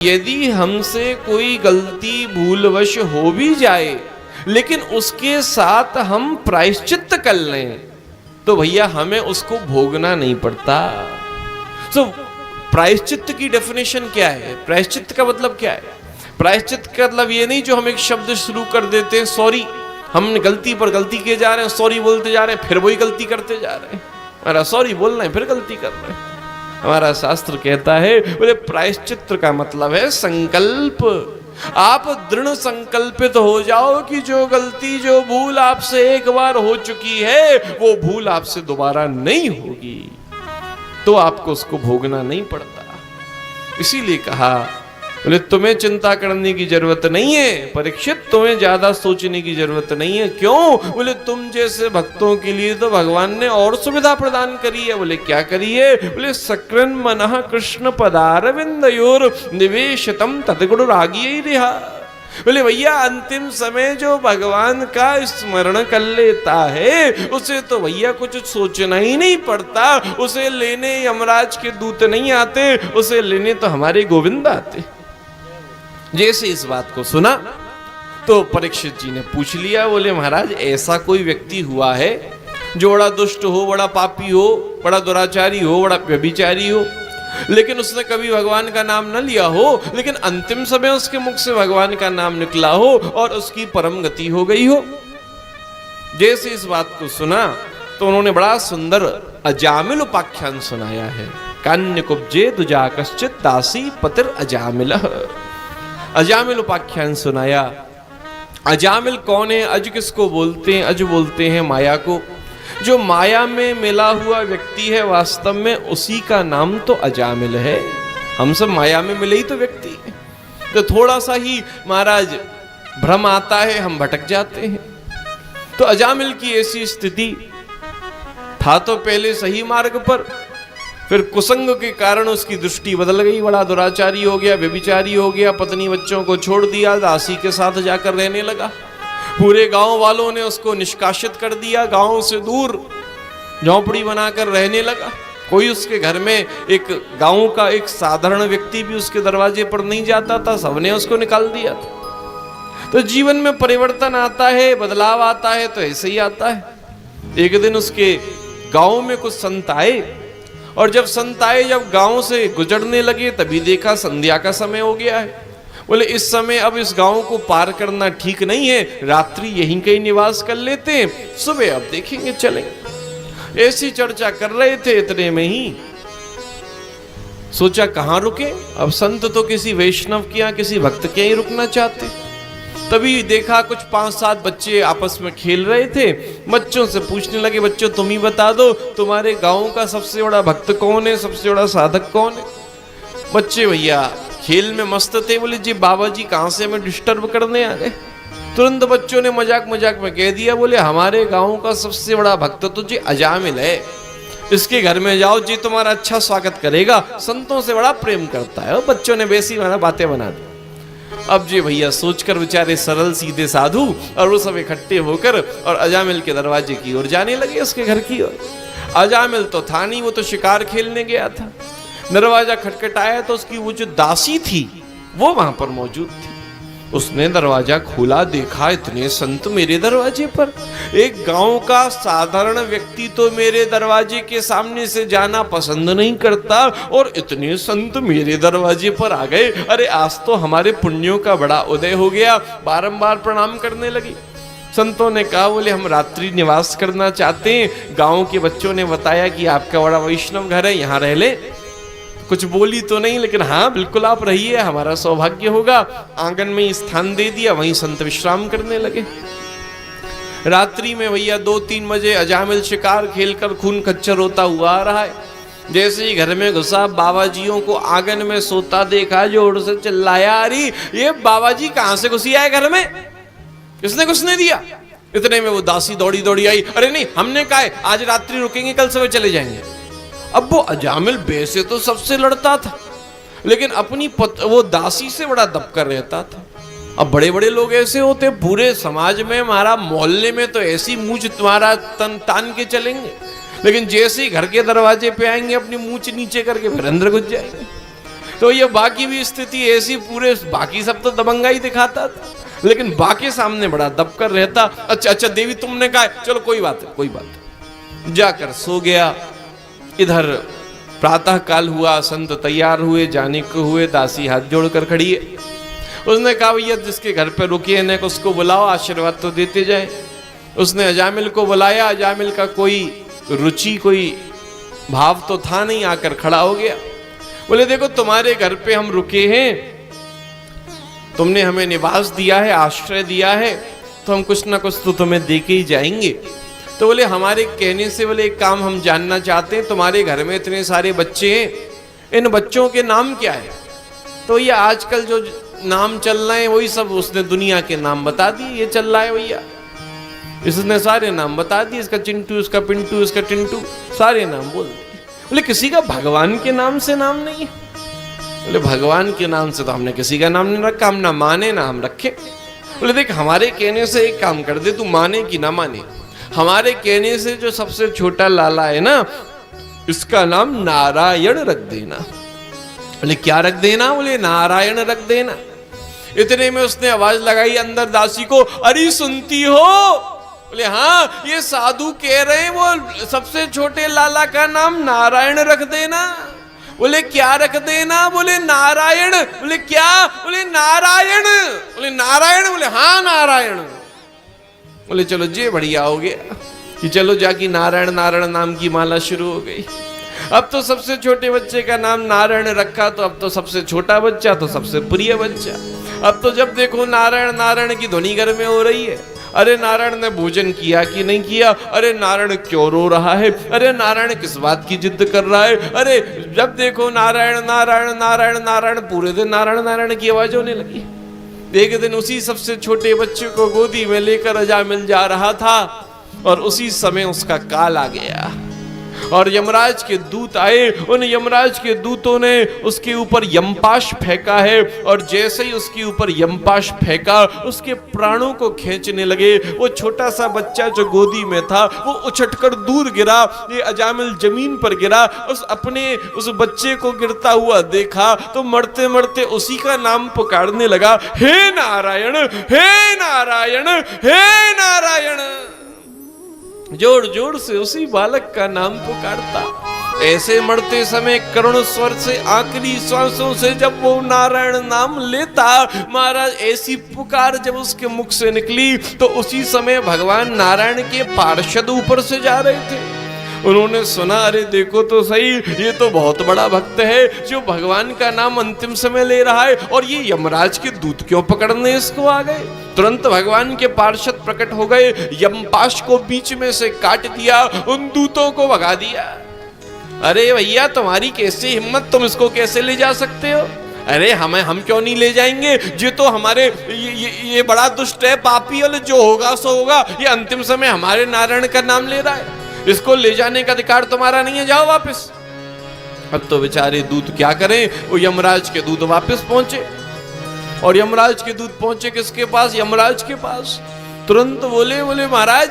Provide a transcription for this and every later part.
यदि हमसे कोई गलती भूलवश हो भी जाए लेकिन उसके साथ हम प्रायश्चित्त कर लें तो भैया हमें उसको भोगना नहीं पड़ता। तो प्रायश्चित्त की डेफिनेशन क्या है? प्रायश्चित्त का मतलब क्या है? प्रायश्चित्त का मतलब ये नहीं जो हम एक शब्द शुरू कर देते हैं, सॉरी, हम गलती पर गलती किए जा रहे हैं, सॉरी बोलते जा रहे हैं, फिर वही गलती करते जा रहे हैं। हमारा सॉरी बोल रहे हैं फिर गलती कर रहे हैं। हमारा शास्त्र कहता है बोले प्रायश्चित्त का मतलब है संकल्प। आप दृढ़ संकल्पित हो जाओ कि जो गलती जो भूल आपसे एक बार हो चुकी है वो भूल आपसे दोबारा नहीं होगी, तो आपको उसको भोगना नहीं पड़ता। इसीलिए कहा बोले तुम्हें चिंता करने की जरूरत नहीं है परीक्षित, तुम्हें ज्यादा सोचने की जरूरत नहीं है। क्यों? बोले तुम जैसे भक्तों के लिए तो भगवान ने और सुविधा प्रदान करी है। बोले क्या करी है? बोले सकृन मनः कृष्ण पदारविंदयोर निवेशतम तद्गुण रागी रिहा। बोले भैया अंतिम समय जो भगवान का स्मरण कर लेता है उसे तो भैया कुछ सोचना ही नहीं पड़ता। उसे लेने यमराज के दूत नहीं आते, उसे लेने तो हमारे गोविंद आते। जैसे इस बात को सुना तो परीक्षित जी ने पूछ लिया, बोले महाराज ऐसा कोई व्यक्ति हुआ है जो बड़ा दुष्ट हो, बड़ा पापी हो, बड़ा दुराचारी हो, बड़ा व्यभिचारी हो, लेकिन उसने कभी भगवान का नाम न लिया हो, लेकिन अंतिम समय उसके मुख से भगवान का नाम निकला हो और उसकी परम गति हो गई हो? जैसे इस बात को सुना तो उन्होंने बड़ा सुंदर अजामिल उपाख्यान सुनाया है। कान्य कुब्जे दुजा कश्चित दासी पतिर अजामिल। अजामिल उपाख्यान सुनाया। अजामिल कौन है? अज किसको बोलते हैं? अज बोलते हैं माया को। जो माया में मिला हुआ व्यक्ति है वास्तव में उसी का नाम तो अजामिल है। हम सब माया में मिले ही तो व्यक्ति है। तो थोड़ा सा ही महाराज भ्रम आता है, हम भटक जाते हैं। तो अजामिल की ऐसी स्थिति था तो पहले सही मार्ग पर, फिर कुसंग के कारण उसकी दृष्टि बदल गई, बड़ा दुराचारी हो गया, व्यभिचारी हो गया, पत्नी बच्चों को छोड़ दिया, दासी के साथ जाकर रहने लगा। पूरे गांव वालों ने उसको निष्कासित कर दिया, गांव से दूर झोंपड़ी बनाकर रहने लगा। कोई उसके घर में एक गांव का एक साधारण व्यक्ति भी उसके दरवाजे पर नहीं जाता था, सबने उसको निकाल दिया था। तो जीवन में परिवर्तन आता है, बदलाव आता है तो ऐसे ही आता है। एक दिन उसके गांव में कुछ संत आए और जब संत आए, जब गांव से गुजरने लगे तभी देखा संध्या का समय हो गया है। बोले इस समय अब इस गांव को पार करना ठीक नहीं है, रात्रि यहीं कहीं निवास कर लेते हैं, सुबह अब देखेंगे चलेंगे। ऐसी चर्चा कर रहे थे, इतने में ही सोचा कहां रुके। अब संत तो किसी वैष्णव के यहाँ किसी भक्त के ही रुकना चाहते। तभी देखा कुछ 5-7 बच्चे आपस में खेल रहे थे। बच्चों से पूछने लगे, बच्चों तुम ही बता दो तुम्हारे गांव का सबसे बड़ा भक्त कौन है, सबसे बड़ा साधक कौन है? बच्चे भैया खेल में मस्त थे। बोले जी बाबा जी कहां से हमें डिस्टर्ब करने आ गए। तुरंत बच्चों ने मजाक मजाक में कह दिया, बोले हमारे गांव का सबसे बड़ा भक्त तो जी अजामिल है, इसके घर में जाओ जी तुम्हारा अच्छा स्वागत करेगा, संतों से बड़ा प्रेम करता है। और बच्चों ने वैसी बातें बना दी। अब जी भैया सोचकर बेचारे सरल सीधे साधु और वो सब इकट्ठे होकर और अजामिल के दरवाजे की ओर जाने लगे, उसके घर की ओर। अजामिल तो था नहीं, वो तो शिकार खेलने गया था। दरवाजा खटखटाया तो उसकी वो जो दासी थी वो वहां पर मौजूद थी। उसने दरवाजा खोला, देखा इतने संत मेरे दरवाजे पर। एक गांव का साधारण व्यक्ति तो मेरे दरवाजे के सामने से जाना पसंद नहीं करता और इतने संत मेरे दरवाजे पर आ गए। अरे आज तो हमारे पुण्यों का बड़ा उदय हो गया। बारंबार प्रणाम करने लगी। संतों ने कहा, बोले हम रात्रि निवास करना चाहते हैं। गांव के बच्चों ने बताया कि आपका बड़ा वैष्णव घर है, यहाँ रह ले। कुछ बोली तो नहीं, लेकिन हाँ बिल्कुल आप रहिए, हमारा सौभाग्य होगा। आंगन में ही स्थान दे दिया, वहीं संत विश्राम करने लगे। रात्रि में भैया 2-3 बजे अजामिल शिकार खेलकर खून खच्चर होता हुआ आ रहा है। जैसे ही घर में घुसा, बाबा जियों को आंगन में सोता देखा, जोर से चिल्लाया, अरे ये बाबा जी कहां से घुसी आए घर में, किसने घुसने दिया? इतने में वो दासी दौड़ी दौड़ी आई, अरे नहीं हमने कहा है आज रात्रि रुकेंगे, कल सुबह चले जाएंगे। अब वो अजामिल वैसे तो सबसे लड़ता था, लेकिन अपनी वो दासी से बड़ा दबकर रहता था। अब बड़े बड़े लोग ऐसे होते, पूरे समाज में, हमारा मोहल्ले में तो ऐसी मूंछ तुम्हारा तन तान के चलेंगे, लेकिन जैसे ही घर के दरवाजे पे आएंगे अपनी मूंछ नीचे करके फिर अंदर घुस जाएंगे। तो ये बाकी भी स्थिति ऐसी, पूरे बाकी सब तो दबंगा ही दिखाता था, लेकिन बाकी सामने बड़ा दबकर रहता। अच्छा अच्छा देवी तुमने कहा, चलो कोई बात है, कोई बात है। जाकर सो गया। इधर प्रातः काल हुआ, संत तैयार हुए, जाने को हुए, दासी हाथ जोड़कर खड़ी है। उसने कहा भैया जिसके घर पे रुके हैं उसको बुलाओ, आशीर्वाद तो देते जाए। उसने अजामिल को बुलाया। अजामिल का कोई रुचि, कोई भाव तो था नहीं, आकर खड़ा हो गया। बोले देखो तुम्हारे घर पे हम रुके हैं, तुमने हमें निवास दिया है, आश्रय दिया है, तो हम कुछ ना कुछ तो तुम्हें दे के ही जाएंगे। तो बोले हमारे कहने से बोले एक काम हम जानना चाहते हैं, तुम्हारे घर में इतने सारे बच्चे हैं, इन बच्चों के नाम क्या है? तो ये आजकल जो नाम चल रहे हैं वही सब उसने दुनिया के नाम बता दिए, ये चल रहा है भैया, इसने सारे नाम बता दिए, इसका चिंटू, इसका पिंटू, इसका टिंटू, सारे नाम बोल दिए। बोले किसी का भगवान के नाम से नाम नहीं है? बोले भगवान के नाम से तो हमने किसी का नाम नहीं रखा, हम ना माने ना हम रखे। बोले देख हमारे कहने से एक काम कर दे, तू माने कि ना माने, हमारे कहने से जो सबसे छोटा लाला है ना, इसका नाम नारायण रख देना। बोले क्या रख देना? बोले नारायण रख देना। इतने में उसने आवाज लगाई अंदर दासी को, अरे सुनती हो? बोले हाँ, ये साधु कह रहे हैं वो सबसे छोटे लाला का नाम नारायण रख देना। बोले क्या रख देना? बोले नारायण। बोले क्या? बोले नारायण। बोले नारायण? बोले हाँ नारायण। बोले चलो जे बढ़िया हो गया कि चलो जाके नारायण नारायण नाम की माला शुरू हो गई। अब तो सबसे छोटे बच्चे का नाम नारायण रखा, तो अब तो सबसे छोटा बच्चा तो सबसे प्रिय बच्चा। अब तो जब देखो नारायण नारायण की ध्वनि घर में हो रही है। अरे नारायण ने भोजन किया कि नहीं किया? अरे नारायण क्यों रो रहा है? अरे नारायण किस बात की जिद कर रहा है? अरे जब देखो नारायण नारायण नारायण नारायण, पूरे दिन नारायण नारायण की आवाज होने लगी। एक दिन उसी सबसे छोटे बच्चे को गोदी में लेकर अजामिल जा रहा था और उसी समय उसका काल आ गया और यमराज के दूत आए। उन यमराज के दूतों ने उसके ऊपर यमपाश फेंका है और जैसे ही उसके ऊपर यमपाश फेंका उसके प्राणों को खींचने लगे। वो छोटा सा बच्चा जो गोदी में था वो उछटकर दूर गिरा। ये अजामिल जमीन पर गिरा, उस बच्चे को गिरता हुआ देखा तो मरते मरते उसी का नाम पुकारने लगा, हे नारायण, हे नारायण, हे नारायण। जोर जोर से उसी बालक का नाम पुकारता। ऐसे मरते समय करुण स्वर से आखिरी श्वासों से जब वो नारायण नाम लेता, महाराज ऐसी पुकार जब उसके मुख से निकली तो उसी समय भगवान नारायण के पार्षद ऊपर से जा रहे थे। उन्होंने सुना, अरे देखो तो सही, ये तो बहुत बड़ा भक्त है जो भगवान का नाम अंतिम समय ले रहा है, और ये यमराज के दूत क्यों पकड़ने इसको आ गए। तुरंत भगवान के पार्षद प्रकट हो गए, यमपाश को बीच में से काट दिया, उन दूतों को भगा दिया। अरे भैया तुम्हारी कैसी हिम्मत, तुम इसको कैसे ले जा सकते हो? अरे हम क्यों नहीं ले जाएंगे, ये तो हमारे ये बड़ा दुष्ट है, पापी, और जो होगा सो होगा, ये अंतिम समय हमारे नारायण का नाम ले रहा है, इसको ले जाने का अधिकार तुम्हारा नहीं है, जाओ वापस। अब तो बेचारे दूत क्या करें, वो यमराज के दूत वापस पहुंचे और यमराज के दूत पहुंचे किसके पास? यमराज के पास। तुरंत बोले महाराज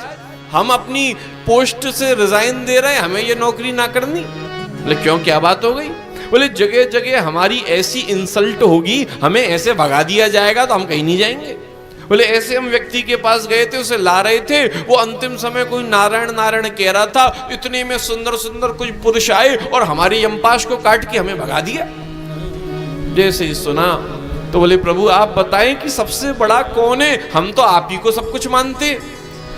हम अपनी पोस्ट से रिजाइन दे रहे हैं, हमें ये नौकरी ना करनी। बोले क्यों, क्या बात हो गई? बोले जगह जगह हमारी ऐसी इंसल्ट होगी, हमें ऐसे भगा दिया जाएगा तो हम कहीं नहीं जाएंगे। बोले ऐसे हम व्यक्ति के पास गए थे, उसे ला रहे थे, वो अंतिम समय कोई नारायण नारायण कह रहा था, इतने में सुंदर सुंदर कुछ पुरुष आए और हमारे यमपाश को काट के हमें भगा दिया। जैसे ही सुना तो बोले प्रभु आप बताएं कि सबसे बड़ा कौन है, हम तो आप ही को सब कुछ मानते।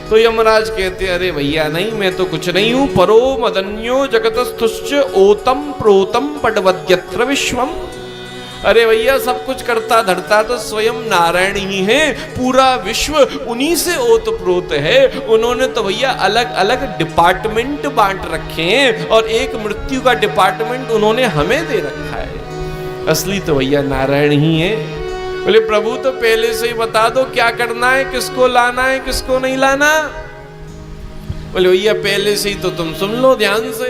तो यमराज कहते अरे भैया नहीं, मैं तो कुछ नहीं हूं, परो मदन्यो जगतस्तुश्च ओतम प्रोतम पटवद्यत्र विश्वम। अरे भैया सब कुछ करता धरता तो स्वयं नारायण ही है, पूरा विश्व उन्हीं से ओतप्रोत है। उन्होंने तो भैया अलग अलग डिपार्टमेंट बांट रखे हैं और एक मृत्यु का डिपार्टमेंट उन्होंने हमें दे रखा है, असली तो भैया नारायण ही है। बोले प्रभु तो पहले से ही बता दो क्या करना है, किसको लाना है किसको नहीं लाना। बोले भैया पहले से ही तो तुम सुन लो ध्यान से।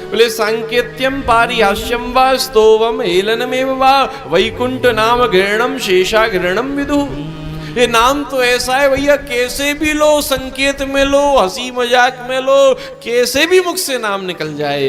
बोले सांकेत्यम पारिहास्यम वा स्तोवम हेलनमेव वा वैकुंठ नाम घृणम शेषा घृणम विदु। ये नाम तो ऐसा है भैया, कैसे भी लो, संकेत में लो, हंसी मजाक में लो, कैसे भी मुख से नाम निकल जाए।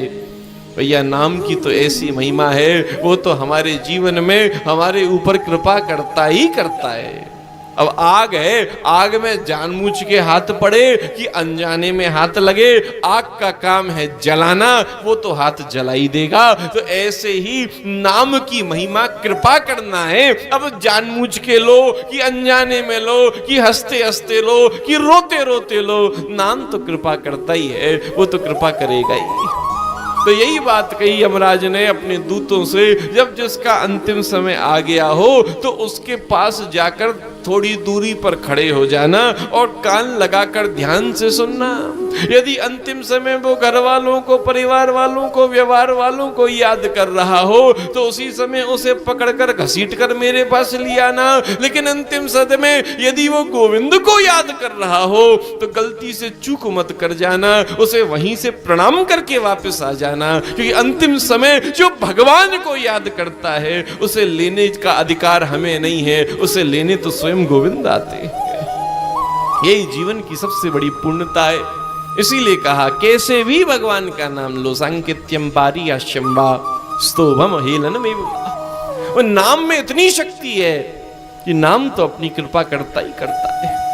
भैया नाम की तो ऐसी महिमा है, वो तो हमारे जीवन में हमारे ऊपर कृपा करता ही करता है। अब आग है, आग में जानबूझ के हाथ पड़े कि अनजाने में हाथ लगे, आग का काम है जलाना, वो तो हाथ जला ही देगा। तो ऐसे ही नाम की महिमा कृपा करना है। अब जानबूझ के लो कि अनजाने में लो कि हंसते हंसते लो कि रोते रोते लो, नाम तो कृपा करता ही है, वो तो कृपा करेगा ही। तो यही बात कही यमराज ने अपने दूतों से, जब जिसका अंतिम समय आ गया हो तो उसके पास जाकर थोड़ी दूरी पर खड़े हो जाना और कान लगाकर ध्यान से सुनना। यदि अंतिम समय वो घर वालों को, परिवार वालों को, व्यवहार वालों को याद कर रहा हो तो उसी समय उसे पकड़कर घसीट कर मेरे पास ले आना। लेकिन अंतिम समय यदि वो गोविंद को याद कर रहा हो तो गलती से चूक मत कर जाना, उसे वहीं से प्रणाम करके वापस आ जाना, क्योंकि अंतिम समय जो भगवान को याद करता है उसे लेने का अधिकार हमें नहीं है, उसे लेने तो स्वयं गोविंद आते हैं। यही जीवन की सबसे बड़ी पूर्णता है। इसीलिए कहा कैसे भी भगवान का नाम लो, सांकेत्यम पारियाश्यम वा स्तोभम हेलनमेव वा। वो नाम में इतनी शक्ति है कि नाम तो अपनी कृपा करता ही करता है।